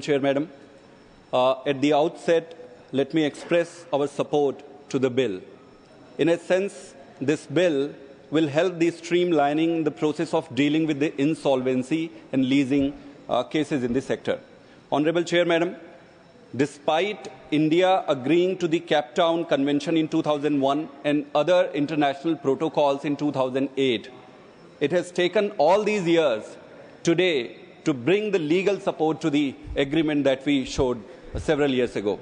Chair, Madam, at the outset, let me express our support to the bill. In a sense, this bill will help the streamlining the process of dealing with the insolvency and leasing cases in the sector. Honorable Chair, Madam, despite India agreeing to the Cape Town Convention in 2001 and other international protocols in 2008, it has taken all these years today to bring the legal support to the agreement that we showed several years ago.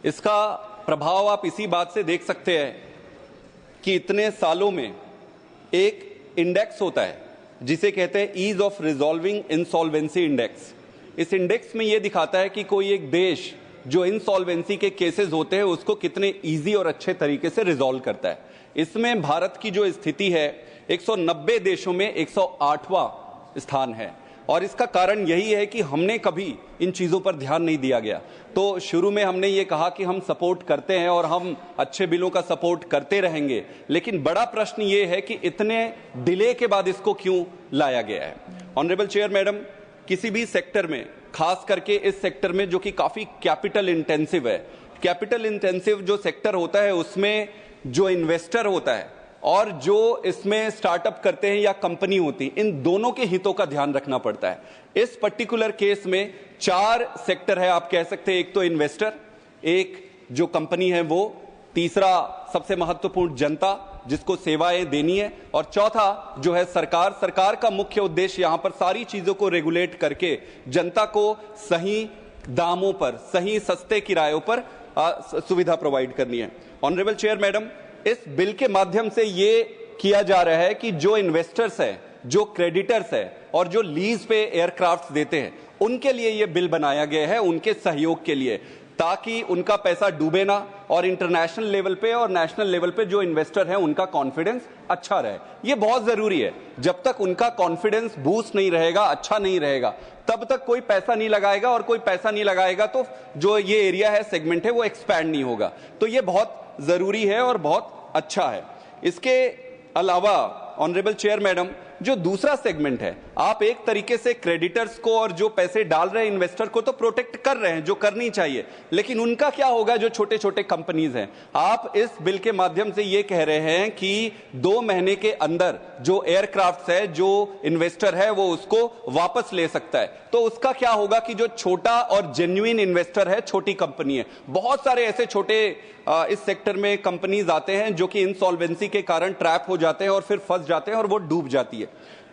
इसका प्रभाव आप इसी बात से देख सकते हैं कि इतने सालों में एक इंडेक्स होता है जिसे कहते हैं ease of resolving insolvency index. इस इंडेक्स में यह दिखाता है कि कोई एक देश जो इंसॉल्वेंसी के केसेस होते हैं उसको कितने इजी और अच्छे तरीके से रिजॉल्व करता है। इसमें भारत की जो स्थिति है 190 देशों में 108वां स्थान है और इसका कारण यही है कि हमने कभी इन चीजों पर ध्यान नहीं दिया गया। तो शुरू में हमने ये कहा कि हम सपोर्ट करते हैं और हम अच्छे बिलों का सपोर्ट करते रहेंगे, लेकिन बड़ा प्रश्न ये है कि इतने डिले के बाद इसको क्यों लाया गया है। ऑनरेबल चेयर मैडम, किसी भी सेक्टर में, खास करके इस सेक्टर में जो कि काफी कैपिटल इंटेंसिव है, कैपिटल इंटेंसिव जो सेक्टर होता है उसमें जो इन्वेस्टर होता है और जो इसमें स्टार्टअप करते हैं या कंपनी होती, इन दोनों के हितों का ध्यान रखना पड़ता है। इस पर्टिकुलर केस में 4 सेक्टर है, आप कह सकते हैं। एक तो इन्वेस्टर, एक जो कंपनी है वो, तीसरा सबसे महत्वपूर्ण जनता जिसको सेवाएं देनी है, और चौथा जो है सरकार। सरकार का मुख्य उद्देश्य यहां पर सारी चीजों को रेगुलेट करके जनता को सही दामों पर, सही सस्ते किरायों पर सुविधा प्रोवाइड करनी है। ऑनरेबल चेयर मैडम, इस बिल के माध्यम से ये किया जा रहा है कि जो इन्वेस्टर्स है, जो क्रेडिटर्स है और जो लीज पे एयरक्राफ्ट देते हैं, उनके लिए ये बिल बनाया गया है, उनके सहयोग के लिए, ताकि उनका पैसा डूबे ना और इंटरनेशनल लेवल पे और नेशनल लेवल पे जो इन्वेस्टर है उनका कॉन्फिडेंस अच्छा रहे। ये बहुत जरूरी है। जब तक उनका कॉन्फिडेंस बूस्ट नहीं रहेगा, अच्छा नहीं रहेगा, तब तक कोई पैसा नहीं लगाएगा, और कोई पैसा नहीं लगाएगा तो जो ये एरिया है, सेगमेंट है, वो एक्सपैंड नहीं होगा। तो ये बहुत जरूरी है और बहुत अच्छा है। इसके अलावा ऑनरेबल चेयर मैडम, जो दूसरा सेगमेंट है, आप एक तरीके से क्रेडिटर्स को और जो पैसे डाल रहे हैं इन्वेस्टर को तो प्रोटेक्ट कर रहे हैं, जो करनी चाहिए, लेकिन उनका क्या होगा जो छोटे छोटे कंपनीज हैं। आप इस बिल के माध्यम से ये कह रहे हैं कि 2 महीने के अंदर जो एयरक्राफ्ट है, जो इन्वेस्टर है वो उसको वापस ले सकता है। तो उसका क्या होगा कि जो छोटा और जेन्युइन इन्वेस्टर है, छोटी कंपनी है, बहुत सारे ऐसे छोटे इस सेक्टर में कंपनीज आते हैं जो कि इंसॉल्वेंसी के कारण ट्रैप हो जाते हैं और फिर फंस जाते हैं और वो डूब जाती है।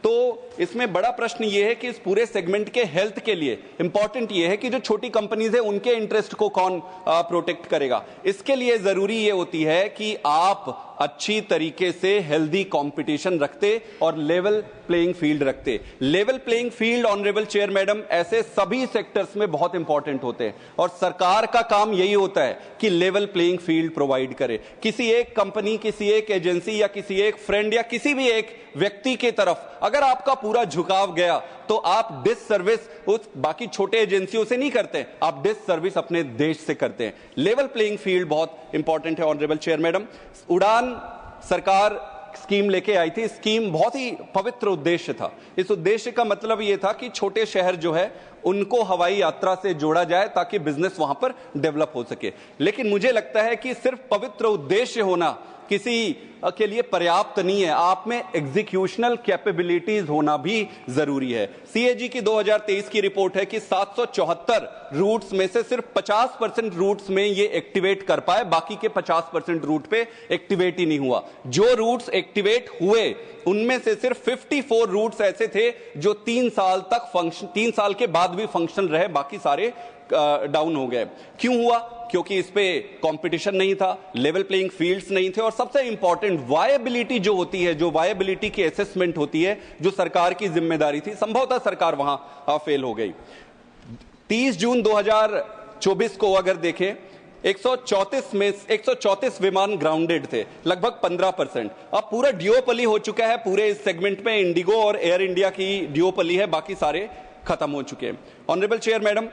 तो इसमें बड़ा प्रश्न ये है कि इस पूरे सेगमेंट के हेल्थ के लिए इंपॉर्टेंट ये है कि जो छोटी कंपनीज है उनके इंटरेस्ट को कौन प्रोटेक्ट करेगा। इसके लिए जरूरी ये होती है कि आप अच्छी तरीके से हेल्दी कंपटीशन रखते और लेवल प्लेइंग फील्ड रखते। Level playing field honourable chair madam ऐसे सभी सेक्टर्स में बहुत इंपॉर्टेंट होते हैं और सरकार का काम यही होता है कि लेवल प्लेइंग फील्ड प्रोवाइड करे। किसी एक कंपनी, किसी एक एजेंसी या किसी एक फ्रेंड या किसी भी एक व्यक्ति के तरफ अगर आपका पूरा झुकाव गया तो आप डिससर्विस उस बाकी छोटे एजेंसियों से नहीं करते, आप डिससर्विस अपने देश से करते हैं। लेवल प्लेइंग फील्ड बहुत इंपॉर्टेंट है ऑनरेबल चेयर मैडम। उड़ान सरकार स्कीम लेके आई थी। स्कीम बहुत ही पवित्र उद्देश्य था। इस उद्देश्य का मतलब यह था कि छोटे शहर जो है उनको हवाई यात्रा से जोड़ा जाए ताकि बिजनेस वहां पर डेवलप हो सके। लेकिन मुझे लगता है कि सिर्फ पवित्र उद्देश्य होना किसी के लिए पर्याप्त नहीं है, आप में एग्जीक्यूशनल कैपेबिलिटीज होना भी जरूरी है। सीएजी की 2023 की रिपोर्ट है कि 774 रूट्स में से सिर्फ 50% रूट्स में ये एक्टिवेट कर पाए, बाकी के 50% रूट पे एक्टिवेट ही नहीं हुआ। जो रूट्स एक्टिवेट हुए उनमें से सिर्फ 54 रूट्स ऐसे थे जो 3 साल तक 3 साल के बाद भी फंक्शनल रहे, बाकी सारे डाउन हो गए। क्यों हुआ? क्योंकि इस पे कंपटीशन नहीं था, लेवल प्लेइंग फील्ड्स नहीं थे, और सबसे इंपॉर्टेंट वायबिलिटी जो होती है, जो वायबिलिटी की असेसमेंट होती है, जो सरकार की जिम्मेदारी थी, संभवतः सरकार वहां फेल हो गई। 30 जून 2024 को अगर देखें, 134 विमान ग्राउंडेड थे, लगभग 15%। अब पूरा ड्यूओपली हो चुका है पूरे इस सेगमेंट में, इंडिगो और एयर इंडिया की ड्यूओपली है, बाकी सारे खत्म हो चुके हैं। ऑनरेबल चेयर मैडम,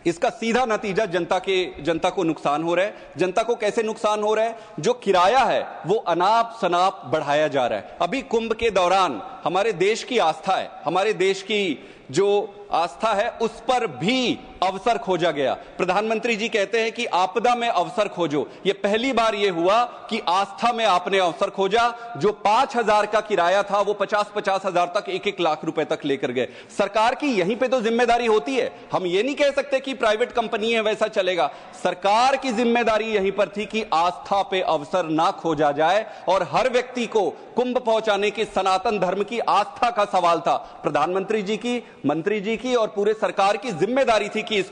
इसका सीधा नतीजा जनता को नुकसान हो रहा है। जनता को कैसे नुकसान हो रहा है? जो किराया है वो अनाप शनाप बढ़ाया जा रहा है। अभी कुंभ के दौरान हमारे देश की आस्था है, हमारे देश की जो आस्था है उस पर भी अवसर खोजा गया। प्रधानमंत्री जी कहते हैं कि आपदा में अवसर खोजो। ये पहली बार ये हुआ कि आस्था में आपने अवसर खोजा। जो 5,000 का किराया था वो 50-50 हजार तक, 1-1 लाख रुपए तक लेकर गए। सरकार की यहीं पे तो जिम्मेदारी होती है। हम ये नहीं कह सकते कि प्राइवेट कंपनी है वैसा चलेगा। सरकार की जिम्मेदारी यहीं पर थी कि आस्था पे अवसर ना खोजा जाए और हर व्यक्ति को कुंभ पहुंचाने की सनातन धर्म की आस्था का सवाल था। प्रधानमंत्री जी की, मंत्री जी की और पूरे सरकार की जिम्मेदारी थी कि इस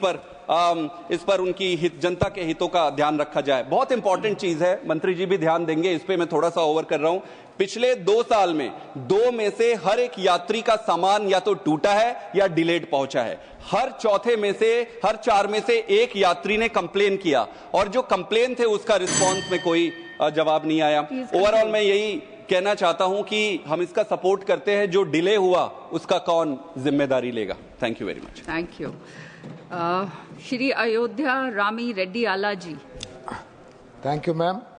पर उनकी जनता के हितों का ध्यान रखा जाए। बहुत इंपॉर्टेंट चीज है, मंत्री जी भी ध्यान देंगे इस पे, मैं थोड़ा सा ओवर कर रहा हूं। पिछले 2 साल में 2 में से हर एक यात्री का सामान या तो टूटा है या डिलेड पहुंचा है। हर 4 में से एक यात्री ने कंप्लेन किया और जो कंप्लेन थे उसका रिस्पॉन्स में कोई जवाब नहीं आया। ओवरऑल मैं यही कहना चाहता हूं कि हम इसका सपोर्ट करते हैं। जो डिले हुआ उसका कौन जिम्मेदारी लेगा? Thank you very much. Thank you. Shri Ayodhya Rami Reddy आला जी। Thank you ma'am.